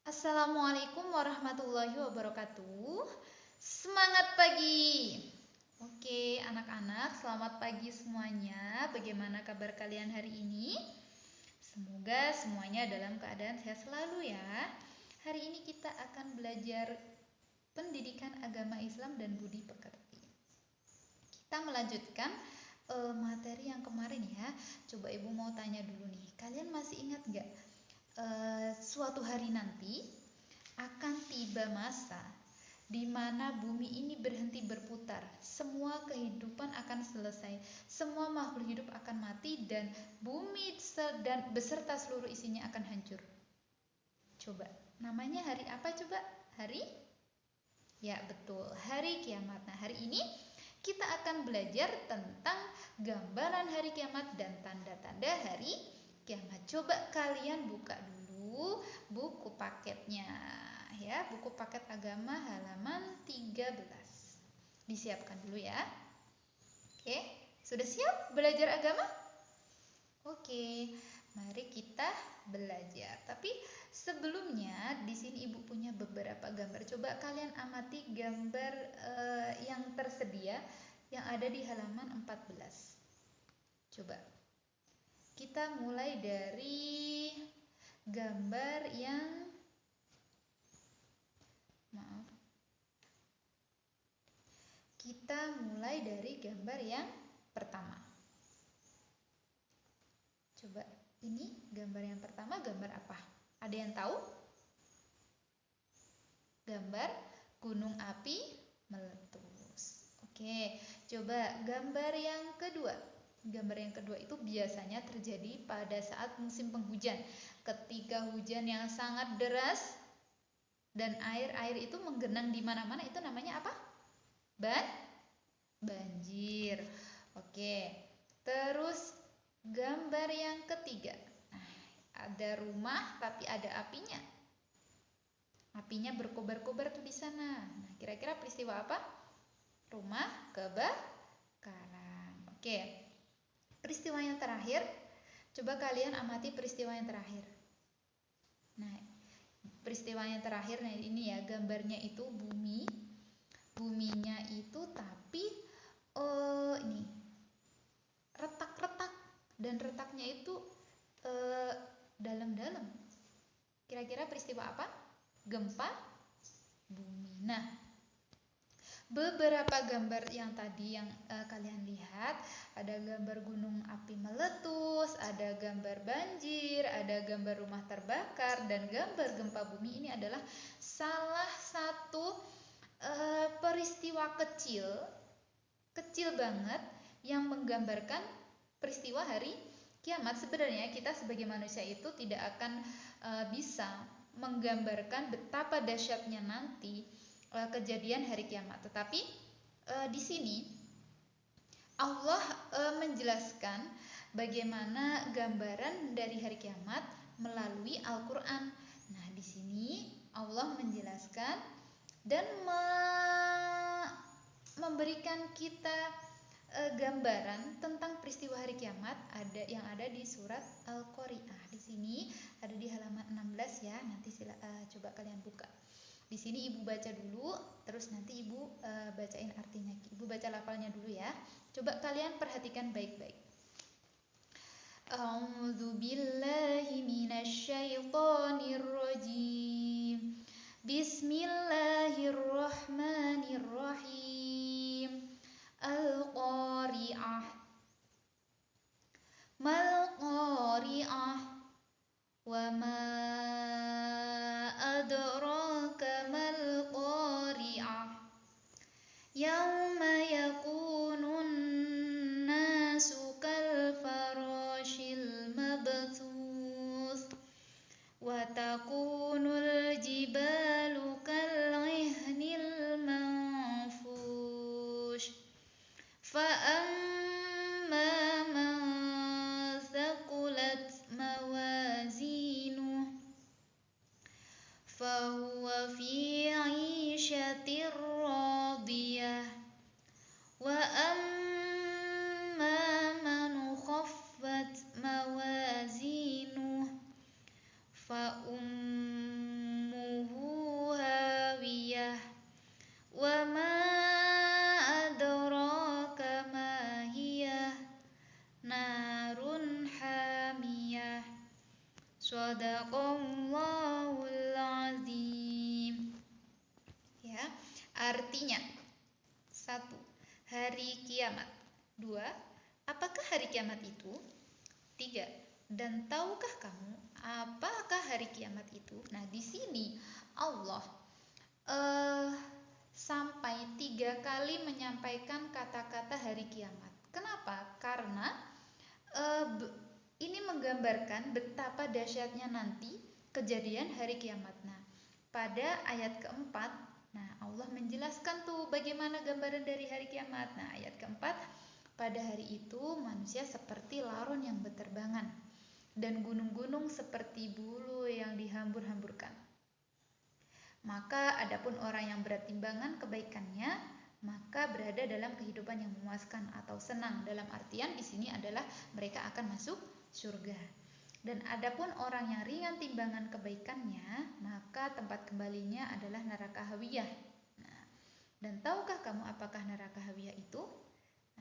Assalamualaikum warahmatullahi wabarakatuh. Semangat pagi. Oke, anak-anak, selamat pagi semuanya. Bagaimana kabar kalian hari ini? Semoga semuanya dalam keadaan sehat selalu ya. Hari ini kita akan belajar pendidikan agama Islam dan budi pekerti. Kita melanjutkan materi yang kemarin ya. Coba Ibu mau tanya dulu nih. Kalian masih ingat gak? Suatu hari nanti akan tiba masa di mana bumi ini berhenti berputar, semua kehidupan akan selesai, semua makhluk hidup akan mati dan bumi dan beserta seluruh isinya akan hancur. Coba, namanya hari apa coba? Hari? Ya betul, hari kiamat. Nah hari ini kita akan belajar tentang gambaran hari kiamat dan tanda-tanda hari kiamat. Coba kalian buka dulu buku paketnya ya, buku paket agama halaman 13. Disiapkan dulu ya. Oke, sudah siap belajar agama? Oke, mari kita belajar. Tapi sebelumnya di sini Ibu punya beberapa gambar. Coba kalian amati gambar yang tersedia yang ada di halaman 14. Coba kita mulai dari gambar yang kita mulai dari gambar yang pertama. Coba ini gambar yang pertama gambar apa? Ada yang tahu? Gambar gunung api meletus. Oke, coba gambar yang kedua. Gambar yang kedua itu biasanya terjadi pada saat musim penghujan. Ketika hujan yang sangat deras dan air itu menggenang di mana-mana, itu namanya apa? Banjir. Oke. Terus gambar yang ketiga. Nah, ada rumah tapi ada apinya. Apinya berkobar-kobar tuh di sana. Nah, kira-kira peristiwa apa? Rumah kebakaran. Oke. Peristiwa yang terakhir, coba kalian amati peristiwa yang terakhir. Nah, peristiwa yang terakhir, nah ini ya gambarnya itu buminya itu tapi ini retak-retak dan retaknya itu dalam-dalam. Kira-kira peristiwa apa? Gempa bumi. Nah, beberapa gambar yang tadi yang kalian lihat, ada gambar gunung api meletus, ada gambar banjir, ada gambar rumah terbakar, dan gambar gempa bumi. Ini adalah salah satu peristiwa kecil banget yang menggambarkan peristiwa hari kiamat. Sebenarnya kita sebagai manusia itu tidak akan bisa menggambarkan betapa dahsyatnya nanti kejadian hari kiamat. Tetapi di sini Allah menjelaskan bagaimana gambaran dari hari kiamat melalui Al-Qur'an. Nah, di sini Allah menjelaskan dan memberikan kita gambaran tentang peristiwa hari kiamat yang ada di surat Al-Qari'ah. Di sini ada di halaman 16 ya. Nanti coba kalian buka. Di sini Ibu baca dulu, terus nanti Ibu bacain artinya. Ibu baca lafalnya dulu ya. Coba kalian perhatikan baik-baik. A'udzu billahi minasy syaithanir rajim. Bismillahirrahmanirrahim. Al-Qari'ah. Mal-Qari'ah. Wa ma adraka mal-Qari'ah. Yauma yakunun nasu kalfarashil mabthus wa takunul jibalu kal'ihnil manfush fa amma man thaqulat mawazinuh fahuwa fi 'ishatir radiyah wa amma man khaffat mawazinuh fa ummuhu artinya. 1. Hari kiamat. 2. Apakah hari kiamat itu? 3. Dan tahukah kamu apakah hari kiamat itu? Nah, di sini Allah sampai 3 kali menyampaikan kata-kata hari kiamat. Kenapa? Karena ini menggambarkan betapa dahsyatnya nanti kejadian hari kiamat. Nah, pada ayat keempat, nah Allah menjelaskan tuh bagaimana gambaran dari hari kiamat. Nah, ayat keempat, pada hari itu manusia seperti laron yang berterbangan dan gunung-gunung seperti bulu yang dihambur-hamburkan. Maka adapun orang yang berat timbangan kebaikannya, maka berada dalam kehidupan yang memuaskan atau senang. Dalam artian di sini adalah mereka akan masuk surga. Dan adapun orang yang ringan timbangan kebaikannya, maka tempat kembalinya adalah neraka hawiyah. Nah, dan tahukah kamu apakah neraka hawiyah itu?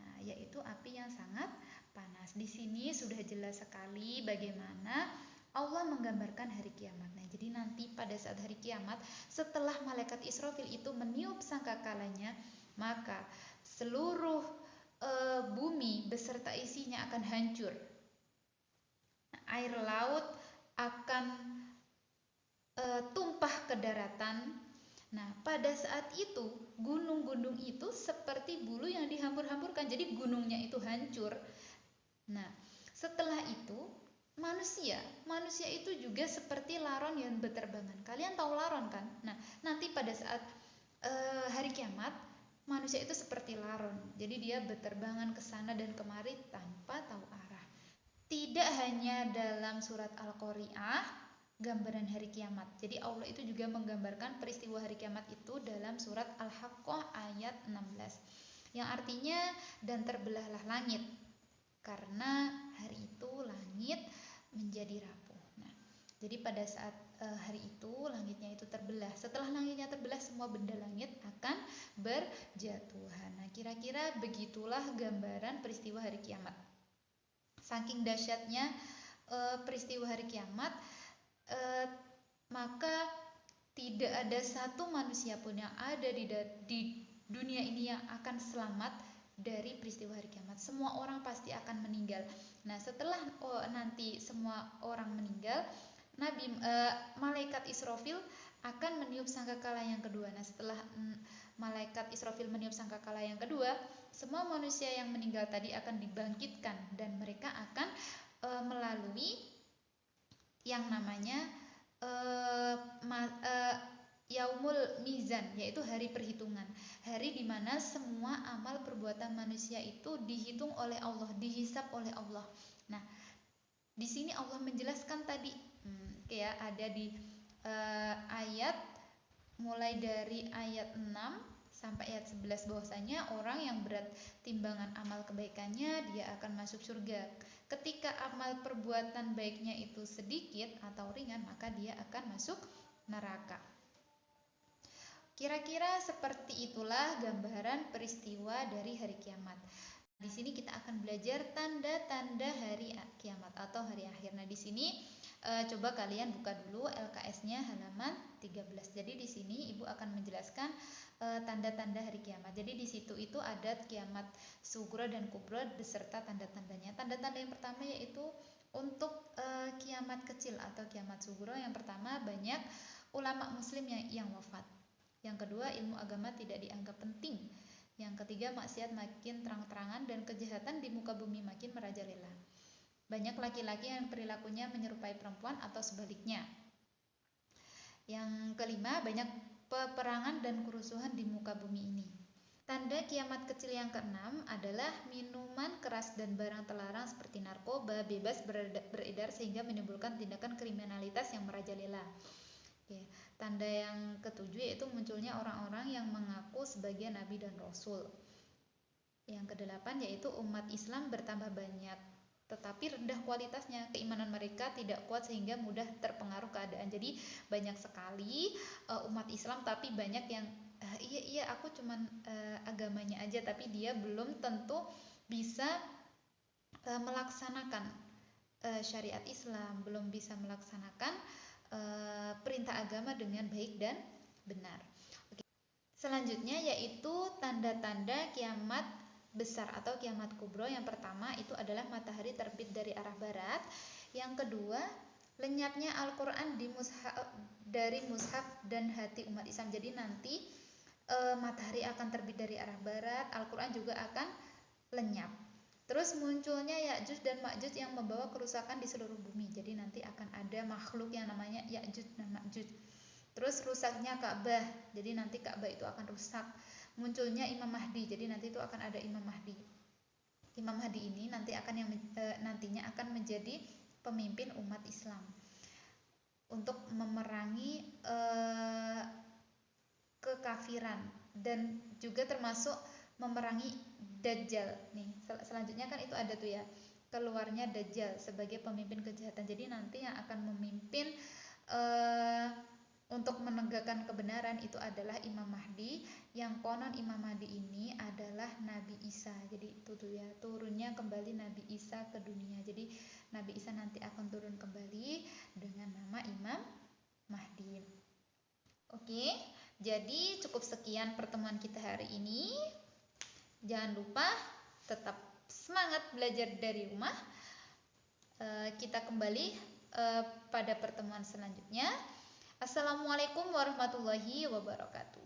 Nah, yaitu api yang sangat panas. Di sini sudah jelas sekali bagaimana Allah menggambarkan hari kiamat. Nah, jadi nanti pada saat hari kiamat, setelah malaikat Israfil itu meniup sangkakalanya, maka seluruh bumi beserta isinya akan hancur. Air laut akan tumpah ke daratan. Nah, pada saat itu gunung-gunung itu seperti bulu yang dihambur-hamburkan, jadi gunungnya itu hancur. Nah, setelah itu manusia itu juga seperti laron yang berterbangan. Kalian tahu laron kan? Nah, nanti pada saat hari kiamat manusia itu seperti laron, jadi dia berterbangan ke sana dan kemari tanpa tahu arah. Tidak hanya dalam surat Al-Qari'ah gambaran hari kiamat. Jadi Allah itu juga menggambarkan peristiwa hari kiamat itu dalam surat Al-Haqqah ayat 16. Yang artinya, dan terbelahlah langit. Karena hari itu langit menjadi rapuh. Nah, jadi pada saat hari itu langitnya itu terbelah. Setelah langitnya terbelah, semua benda langit akan berjatuhan. Nah, kira-kira begitulah gambaran peristiwa hari kiamat. Saking dahsyatnya peristiwa hari kiamat, maka tidak ada satu manusia pun yang ada di dunia ini yang akan selamat dari peristiwa hari kiamat. Semua orang pasti akan meninggal. Nah, setelah nanti semua orang meninggal, malaikat Israfil akan meniup sangkakala yang kedua. Nah, setelah malaikat Israfil meniup sangkakala yang kedua, semua manusia yang meninggal tadi akan dibangkitkan dan mereka akan melalui yang namanya Yaumul Mizan, yaitu hari perhitungan. Hari di mana semua amal perbuatan manusia itu dihitung oleh Allah, dihisap oleh Allah. Nah, di sini Allah menjelaskan tadi, kayak ada di ayat mulai dari ayat 6 sampai ayat 11 bahwasanya orang yang berat timbangan amal kebaikannya dia akan masuk surga. Ketika amal perbuatan baiknya itu sedikit atau ringan, maka dia akan masuk neraka. Kira-kira seperti itulah gambaran peristiwa dari hari kiamat. Di sini kita akan belajar tanda-tanda hari kiamat atau hari akhir. Nah, di sini coba kalian buka dulu LKS-nya halaman 13. Jadi di sini Ibu akan menjelaskan tanda-tanda hari kiamat. Jadi di situ itu ada kiamat sughra dan kubra beserta tanda-tandanya. Tanda-tanda yang pertama yaitu untuk kiamat kecil atau kiamat sughra. Yang pertama, banyak ulama muslim yang wafat. Yang kedua, ilmu agama tidak dianggap penting. Yang ketiga, maksiat makin terang-terangan dan kejahatan di muka bumi makin merajalela. Banyak laki-laki yang perilakunya menyerupai perempuan atau sebaliknya. Yang kelima, banyak peperangan dan kerusuhan di muka bumi ini. Tanda kiamat kecil yang keenam adalah minuman keras dan barang terlarang seperti narkoba bebas beredar sehingga menimbulkan tindakan kriminalitas yang merajalela. Oke. Tanda yang ketujuh yaitu munculnya orang-orang yang mengaku sebagai nabi dan rasul. Yang kedelapan yaitu umat Islam bertambah banyak tetapi rendah kualitasnya, keimanan mereka tidak kuat sehingga mudah terpengaruh keadaan. Jadi banyak sekali umat Islam tapi banyak yang iya aku cuman agamanya aja, tapi dia belum tentu bisa melaksanakan syariat Islam, belum bisa melaksanakan perintah agama dengan baik dan benar. Oke. Selanjutnya yaitu tanda-tanda kiamat besar atau kiamat kubro. Yang pertama itu adalah matahari terbit dari arah barat. Yang kedua, lenyapnya Al-Quran dari mushaf dan hati umat Islam. Jadi nanti matahari akan terbit dari arah barat, Al-Quran juga akan lenyap. Terus munculnya Ya'juj dan Ma'juj yang membawa kerusakan di seluruh bumi. Jadi nanti akan ada makhluk yang namanya Ya'juj dan Ma'juj. Terus rusaknya Ka'bah. Jadi nanti Ka'bah itu akan rusak. Munculnya Imam Mahdi. Jadi nanti itu akan ada Imam Mahdi. Imam Mahdi ini nantinya akan menjadi pemimpin umat Islam untuk memerangi kekafiran dan juga termasuk memerangi Dajjal. Nih, selanjutnya kan itu ada tuh ya, keluarnya Dajjal sebagai pemimpin kejahatan. Jadi nanti yang akan memimpin untuk menegakkan kebenaran itu adalah Imam Mahdi, yang konon Imam Mahdi ini adalah Nabi Isa. Jadi itu tuh ya, turunnya kembali Nabi Isa ke dunia. Jadi Nabi Isa nanti akan turun kembali dengan nama Imam Mahdi. Oke, jadi cukup sekian pertemuan kita hari ini. Jangan lupa tetap semangat belajar dari rumah. Kita kembali pada pertemuan selanjutnya. Assalamualaikum warahmatullahi wabarakatuh.